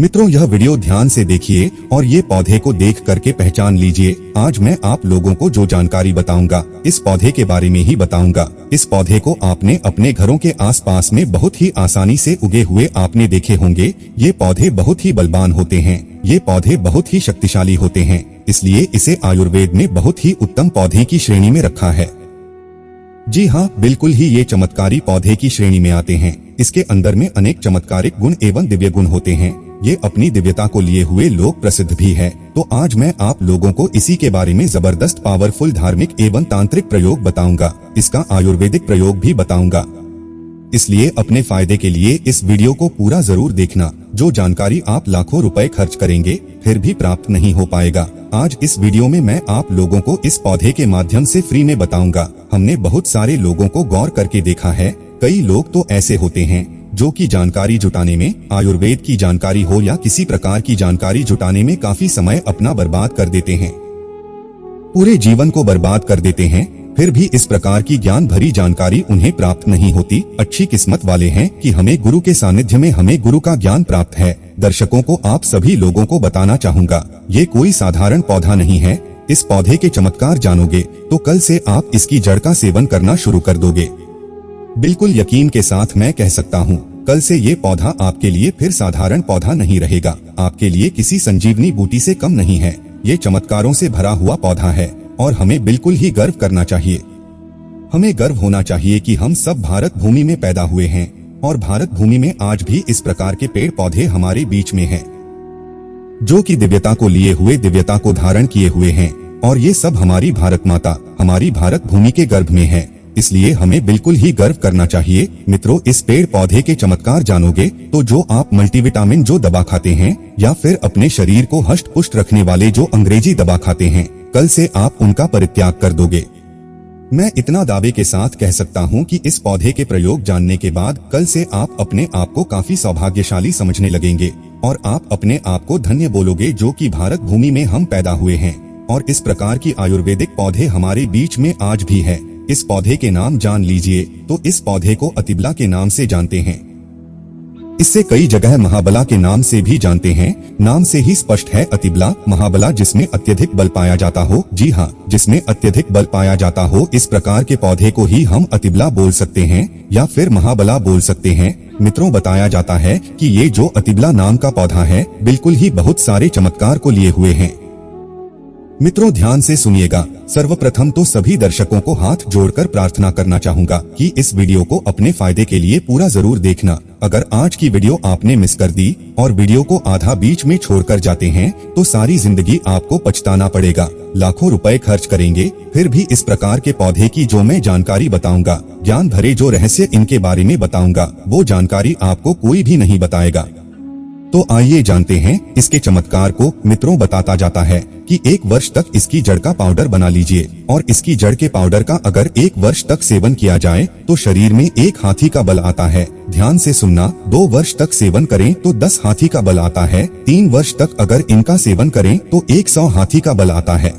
मित्रों, यह वीडियो ध्यान से देखिए और ये पौधे को देख करके पहचान लीजिए। आज मैं आप लोगों को जो जानकारी बताऊंगा इस पौधे के बारे में ही बताऊंगा। इस पौधे को आपने अपने घरों के आसपास में बहुत ही आसानी से उगे हुए आपने देखे होंगे। ये पौधे बहुत ही बलवान होते हैं। ये पौधे बहुत ही शक्तिशाली होते हैं, इसलिए इसे आयुर्वेद में बहुत ही उत्तम पौधे की श्रेणी में रखा है। जी हाँ, बिल्कुल ही ये चमत्कारी पौधे की श्रेणी में आते हैं। इसके अंदर में अनेक चमत्कारिक गुण एवं दिव्य गुण होते हैं। ये अपनी दिव्यता को लिए हुए लोक प्रसिद्ध भी है। तो आज मैं आप लोगों को इसी के बारे में जबरदस्त पावरफुल धार्मिक एवं तांत्रिक प्रयोग बताऊंगा। इसका आयुर्वेदिक प्रयोग भी बताऊंगा, इसलिए अपने फायदे के लिए इस वीडियो को पूरा जरूर देखना। जो जानकारी आप लाखों रुपए खर्च करेंगे फिर भी प्राप्त नहीं हो पाएगा। आज इस वीडियो में मैं आप लोगों को इस पौधे के माध्यम से फ्री में बताऊंगा। हमने बहुत सारे लोगों को गौर करके देखा है। कई लोग तो ऐसे होते हैं जो कि जानकारी जुटाने में, आयुर्वेद की जानकारी हो या किसी प्रकार की जानकारी जुटाने में काफी समय अपना बर्बाद कर देते हैं, पूरे जीवन को बर्बाद कर देते हैं। फिर भी इस प्रकार की ज्ञान भरी जानकारी उन्हें प्राप्त नहीं होती। अच्छी किस्मत वाले हैं कि हमें गुरु के सानिध्य में हमें गुरु का ज्ञान प्राप्त है। दर्शकों को, आप सभी लोगों को बताना चाहूंगा, ये कोई साधारण पौधा नहीं है। इस पौधे के चमत्कार जानोगे तो कल से आप इसकी जड़ का सेवन करना शुरू कर दोगे। बिल्कुल यकीन के साथ मैं कह सकता हूँ, कल से ये पौधा आपके लिए फिर साधारण पौधा नहीं रहेगा। आपके लिए किसी संजीवनी बूटी से कम नहीं है। ये चमत्कारों से भरा हुआ पौधा है और हमें बिल्कुल ही गर्व करना चाहिए। हमें गर्व होना चाहिए कि हम सब भारत भूमि में पैदा हुए हैं और भारत भूमि में आज भी इस प्रकार के पेड़ पौधे हमारे बीच में हैं, जो कि दिव्यता को लिए हुए, दिव्यता को धारण किए हुए हैं। और ये सब हमारी भारत माता, हमारी भारत भूमि के गर्भ में है, इसलिए हमें बिल्कुल ही गर्व करना चाहिए। मित्रों, इस पेड़ पौधे के चमत्कार जानोगे तो जो आप मल्टीविटामिन जो दवा खाते हैं या फिर अपने शरीर को हष्ट पुष्ट रखने वाले जो अंग्रेजी दवा खाते हैं, कल से आप उनका परित्याग कर दोगे। मैं इतना दावे के साथ कह सकता हूं कि इस पौधे के प्रयोग जानने के बाद कल से आप अपने आप को काफी सौभाग्यशाली समझने लगेंगे और आप अपने आप को धन्य बोलोगे जो कि भारत भूमि में हम पैदा हुए हैं और इस प्रकार की आयुर्वेदिक पौधे हमारे बीच में आज भी है। इस पौधे के नाम जान लीजिए तो इस पौधे को अतिबला के नाम से जानते हैं। इससे कई जगह महाबला के नाम से भी जानते हैं। नाम से ही स्पष्ट है, अतिबला, महाबला, जिसमें अत्यधिक बल पाया जाता हो। जी हाँ, जिसमें अत्यधिक बल पाया जाता हो, इस प्रकार के पौधे को ही हम अतिबला बोल सकते हैं या फिर महाबला बोल सकते हैं। मित्रों, बताया जाता है कि ये जो अतिबला नाम का पौधा है बिल्कुल ही बहुत सारे चमत्कार को लिए हुए हैं। मित्रों, ध्यान से सुनिएगा। सर्वप्रथम तो सभी दर्शकों को हाथ जोड़कर प्रार्थना करना चाहूंगा कि इस वीडियो को अपने फायदे के लिए पूरा जरूर देखना। अगर आज की वीडियो आपने मिस कर दी और वीडियो को आधा बीच में छोड़कर जाते हैं तो सारी जिंदगी आपको पछताना पड़ेगा। लाखों रुपए खर्च करेंगे फिर भी इस प्रकार के पौधे की जो मैं जानकारी बताऊंगा, ज्ञान भरे जो रहस्य इनके बारे में बताऊंगा, वो जानकारी आपको कोई भी नहीं बताएगा। तो आइए जानते हैं इसके चमत्कार को। मित्रों, बताता जाता है कि 1 वर्ष तक इसकी जड़ का पाउडर बना लीजिए और इसकी जड़ के पाउडर का अगर 1 वर्ष तक सेवन किया जाए तो शरीर में 1 हाथी का बल आता है। ध्यान से सुनना, 2 वर्ष तक सेवन करें तो 10 हाथी का बल आता है। 3 वर्ष तक अगर इनका सेवन करें तो 100 हाथी का बल आता है।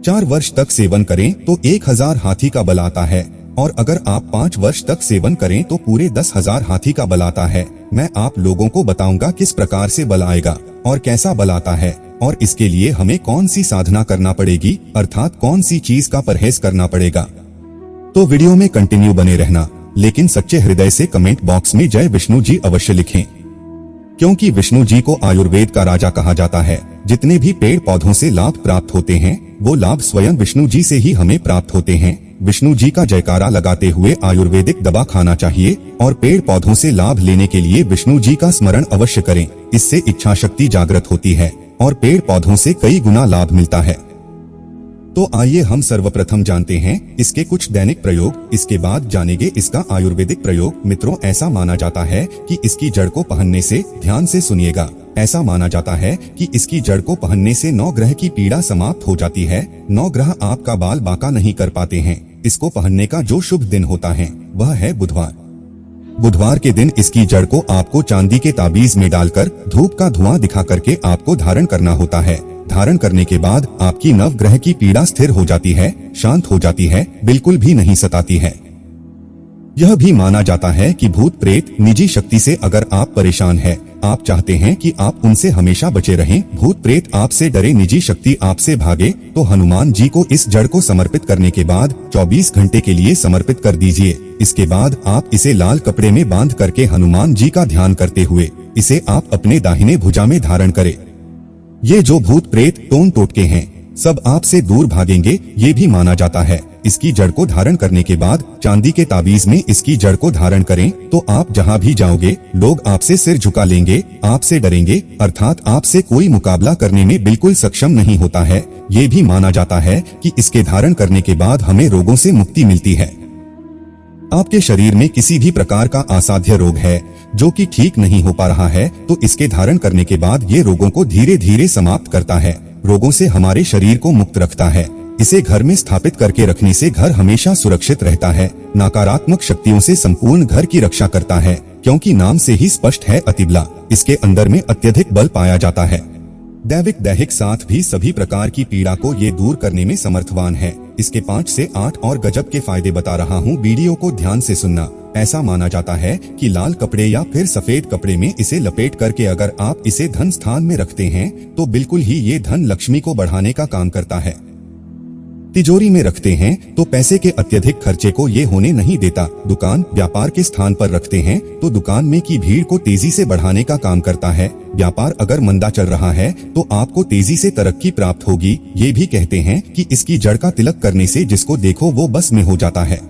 4 वर्ष तक सेवन करें तो 1000 हाथी का बल आता है और अगर आप 5 वर्ष तक सेवन करें तो पूरे 10,000 हाथी का बल आता है। मैं आप लोगों को बताऊंगा किस प्रकार से बल आएगा और कैसा बल आता है और इसके लिए हमें कौन सी साधना करना पड़ेगी, अर्थात कौन सी चीज का परहेज करना पड़ेगा। तो वीडियो में कंटिन्यू बने रहना, लेकिन सच्चे हृदय से कमेंट बॉक्स में जय विष्णु जी अवश्य लिखें, क्योंकि विष्णु जी को आयुर्वेद का राजा कहा जाता है। जितने भी पेड़ पौधों से लाभ प्राप्त होते हैं वो लाभ स्वयं विष्णु जी से ही हमें प्राप्त होते हैं। विष्णु जी का जयकारा लगाते हुए आयुर्वेदिक दवा खाना चाहिए और पेड़ पौधों से लाभ लेने के लिए विष्णु जी का स्मरण अवश्य करें। इससे इच्छा शक्ति जागृत होती है और पेड़ पौधों से कई गुना लाभ मिलता है। तो आइए हम सर्वप्रथम जानते हैं इसके कुछ दैनिक प्रयोग, इसके बाद जानेंगे इसका आयुर्वेदिक प्रयोग। मित्रों, ऐसा माना जाता है कि इसकी जड़ को पहनने से, ध्यान से सुनिएगा, ऐसा माना जाता है कि इसकी जड़ को पहनने से 9 ग्रह की पीड़ा समाप्त हो जाती है। 9 ग्रह आपका बाल बांका नहीं कर पाते हैं। इसको पहनने का जो शुभ दिन होता है वह है बुधवार। बुधवार के दिन इसकी जड़ को आपको चांदी के ताबीज में डालकर धूप का धुआं दिखा करके आपको धारण करना होता है। धारण करने के बाद आपकी 9 ग्रह की पीड़ा स्थिर हो जाती है, शांत हो जाती है, बिल्कुल भी नहीं सताती है। यह भी माना जाता है कि भूत प्रेत निजी शक्ति से अगर आप परेशान हैं, आप चाहते हैं कि आप उनसे हमेशा बचे रहें, भूत प्रेत आपसे डरे, निजी शक्ति आपसे भागे, तो हनुमान जी को इस जड़ को समर्पित करने के बाद 24 घंटे के लिए समर्पित कर दीजिए। इसके बाद आप इसे लाल कपड़े में बांध करके हनुमान जी का ध्यान करते हुए इसे आप अपने दाहिने भुजा में धारण करें। ये जो भूत प्रेत टोन टोटके हैं सब आपसे दूर भागेंगे, ये भी माना जाता है। इसकी जड़ को धारण करने के बाद चांदी के ताबीज में इसकी जड़ को धारण करें तो आप जहां भी जाओगे लोग आपसे सिर झुका लेंगे, आपसे डरेंगे, अर्थात आपसे कोई मुकाबला करने में बिल्कुल सक्षम नहीं होता है। ये भी माना जाता है कि इसके धारण करने के बाद हमें रोगों से मुक्ति मिलती है। आपके शरीर में किसी भी प्रकार का असाध्य रोग है जो कि ठीक नहीं हो पा रहा है, तो इसके धारण करने के बाद ये रोगों को धीरे धीरे समाप्त करता है, रोगों से हमारे शरीर को मुक्त रखता है। इसे घर में स्थापित करके रखने से घर हमेशा सुरक्षित रहता है, नकारात्मक शक्तियों से संपूर्ण घर की रक्षा करता है, क्योंकि नाम से ही स्पष्ट है अतिबला, इसके अंदर में अत्यधिक बल पाया जाता है। दैविक दैहिक साथ भी सभी प्रकार की पीड़ा को ये दूर करने में समर्थवान है। इसके 5 से 8 और गजब के फायदे बता रहा हूँ, वीडियो को ध्यान से सुनना। ऐसा माना जाता है कि लाल कपड़े या फिर सफेद कपड़े में इसे लपेट करके अगर आप इसे धन स्थान में रखते हैं तो बिल्कुल ही ये धन लक्ष्मी को बढ़ाने का काम करता है। तिजोरी में रखते हैं तो पैसे के अत्यधिक खर्चे को ये होने नहीं देता। दुकान व्यापार के स्थान पर रखते हैं तो दुकान में की भीड़ को तेजी से बढ़ाने का काम करता है। व्यापार अगर मंदा चल रहा है तो आपको तेजी से तरक्की प्राप्त होगी। ये भी कहते हैं कि इसकी जड़ का तिलक करने से जिसको देखो वो बस में हो जाता है।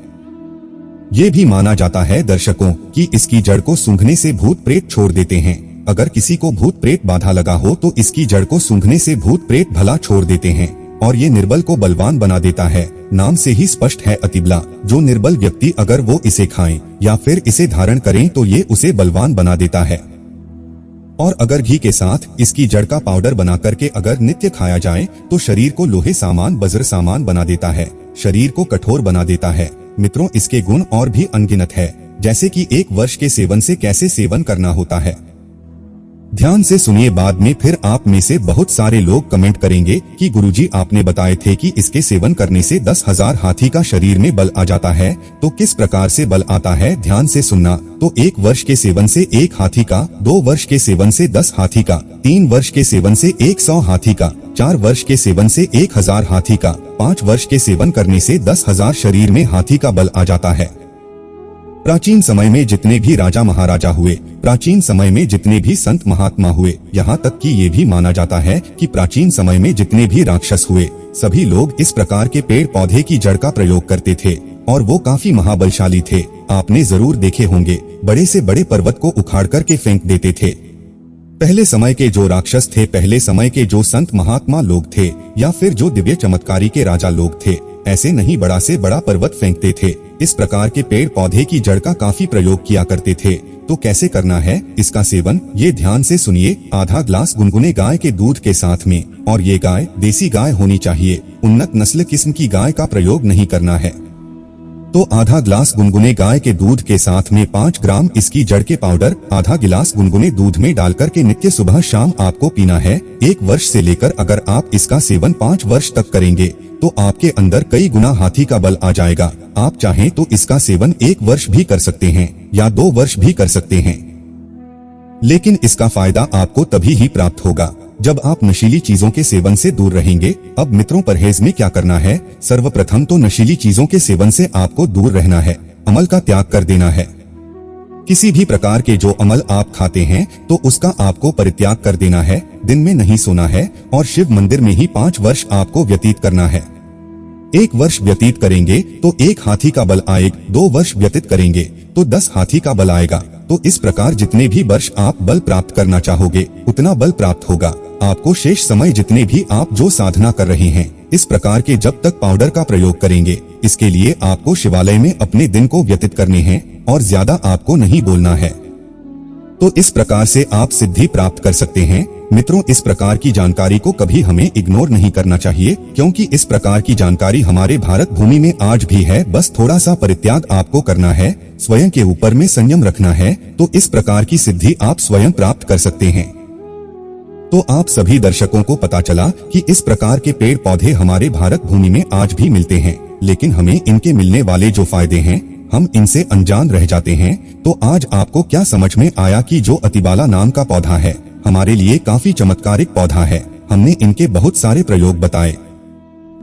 ये भी माना जाता है दर्शकों कि इसकी जड़ को सूंघने से भूत प्रेत छोड़ देते हैं। अगर किसी को भूत प्रेत बाधा लगा हो तो इसकी जड़ को सूंघने से भूत प्रेत भला छोड़ देते हैं और ये निर्बल को बलवान बना देता है। नाम से ही स्पष्ट है अतिबला, जो निर्बल व्यक्ति अगर वो इसे खाएं या फिर इसे धारण करें तो ये उसे बलवान बना देता है। और अगर घी के साथ इसकी जड़ का पाउडर बना करके अगर नित्य खाया जाए तो शरीर को लोहे सामान वज्र सामान बना देता है, शरीर को कठोर बना देता है। मित्रों, इसके गुण और भी अनगिनत है, जैसे कि 1 वर्ष के सेवन से कैसे सेवन करना होता है। ध्यान से सुनिए, बाद में फिर आप में से बहुत सारे लोग कमेंट करेंगे कि गुरुजी आपने बताए थे कि इसके सेवन करने से 10,000 हाथी का शरीर में बल आ जाता है, तो किस प्रकार से बल आता है? ध्यान से सुनना। तो 1 वर्ष के सेवन से 1 हाथी का, 2 वर्ष के सेवन से 10 हाथी का, 3 वर्ष के सेवन से 100 हाथी का, 4 वर्ष के सेवन से 1000 हाथी का, 5 वर्ष के सेवन करने से 10,000 शरीर में हाथी का बल आ जाता है। प्राचीन समय में जितने भी राजा महाराजा हुए, प्राचीन समय में जितने भी संत महात्मा हुए, यहाँ तक कि ये भी माना जाता है कि प्राचीन समय में जितने भी राक्षस हुए, सभी लोग इस प्रकार के पेड़ पौधे की जड़ का प्रयोग करते थे और वो काफी महाबलशाली थे। आपने जरूर देखे होंगे, बड़े से बड़े पर्वत को उखाड़ करके फेंक देते थे। पहले समय के जो राक्षस थे, पहले समय के जो संत महात्मा लोग थे या फिर जो दिव्य चमत्कारी के राजा लोग थे, ऐसे नहीं बड़ा से बड़ा पर्वत फेंकते थे। इस प्रकार के पेड़ पौधे की जड़ का काफी प्रयोग किया करते थे। तो कैसे करना है इसका सेवन, ये ध्यान से सुनिए। आधा ग्लास गुनगुने गाय के दूध के साथ में, और ये गाय देसी गाय होनी चाहिए, उन्नत नस्ल किस्म की गाय का प्रयोग नहीं करना है। तो आधा ग्लास गुनगुने गाय के दूध के साथ में 5 ग्राम इसकी जड़ के पाउडर आधा गिलास गुनगुने दूध में डालकर के नित्य सुबह शाम आपको पीना है। 1 वर्ष से लेकर अगर आप इसका सेवन 5 वर्ष तक करेंगे तो आपके अंदर कई गुना हाथी का बल आ जाएगा। आप चाहें तो इसका सेवन 1 वर्ष भी कर सकते हैं या 2 वर्ष भी कर सकते हैं, लेकिन इसका फायदा आपको तभी ही प्राप्त होगा जब आप नशीली चीजों के सेवन से दूर रहेंगे। अब मित्रों, परहेज में क्या करना है? सर्वप्रथम तो नशीली चीजों के सेवन से आपको दूर रहना है, अमल का त्याग कर देना है। किसी भी प्रकार के जो अमल आप खाते हैं तो उसका आपको परित्याग कर देना है। दिन में नहीं सोना है और शिव मंदिर में ही 5 वर्ष आपको व्यतीत करना है। 1 वर्ष व्यतीत करेंगे तो 1 हाथी का बल आएगा, 2 वर्ष व्यतीत करेंगे तो 10 हाथी का बल आएगा। तो इस प्रकार जितने भी वर्ष आप बल प्राप्त करना चाहोगे उतना बल प्राप्त होगा आपको। शेष समय जितने भी आप जो साधना कर रहे हैं, इस प्रकार के जब तक पाउडर का प्रयोग करेंगे, इसके लिए आपको शिवालय में अपने दिन को व्यतीत करने हैं और ज्यादा आपको नहीं बोलना है। तो इस प्रकार से आप सिद्धि प्राप्त कर सकते हैं। मित्रों, इस प्रकार की जानकारी को कभी हमें इग्नोर नहीं करना चाहिए, क्योंकि इस प्रकार की जानकारी हमारे भारत भूमि में आज भी है। बस थोड़ा सा परित्याग आपको करना है, स्वयं के ऊपर में संयम रखना है, तो इस प्रकार की सिद्धि आप स्वयं प्राप्त कर सकते हैं। तो आप सभी दर्शकों को पता चला कि इस प्रकार के पेड़ पौधे हमारे भारत भूमि में आज भी मिलते हैं, लेकिन हमें इनके मिलने वाले जो फायदे हैं हम इनसे अनजान रह जाते हैं। तो आज आपको क्या समझ में आया कि जो अतिबाला नाम का पौधा है हमारे लिए काफी चमत्कारिक पौधा है। हमने इनके बहुत सारे प्रयोग बताए।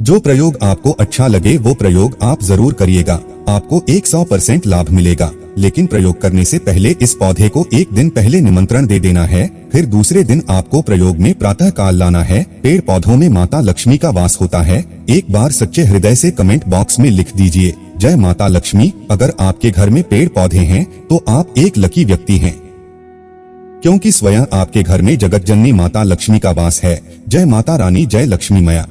जो प्रयोग आपको अच्छा लगे वो प्रयोग आप जरूर करिएगा, आपको 100% लाभ मिलेगा। लेकिन प्रयोग करने से पहले इस पौधे को एक दिन पहले निमंत्रण दे देना है। फिर दूसरे दिन आपको प्रयोग में प्रातः काल लाना है। पेड़ पौधों में माता लक्ष्मी का वास होता है। एक बार सच्चे हृदय से कमेंट बॉक्स में लिख दीजिए, जय माता लक्ष्मी। अगर आपके घर में पेड़ पौधे हैं तो आप एक लकी व्यक्ति हैं, क्योंकि स्वयं आपके घर में जगत जननी माता लक्ष्मी का वास है। जय माता रानी, जय लक्ष्मी मैया।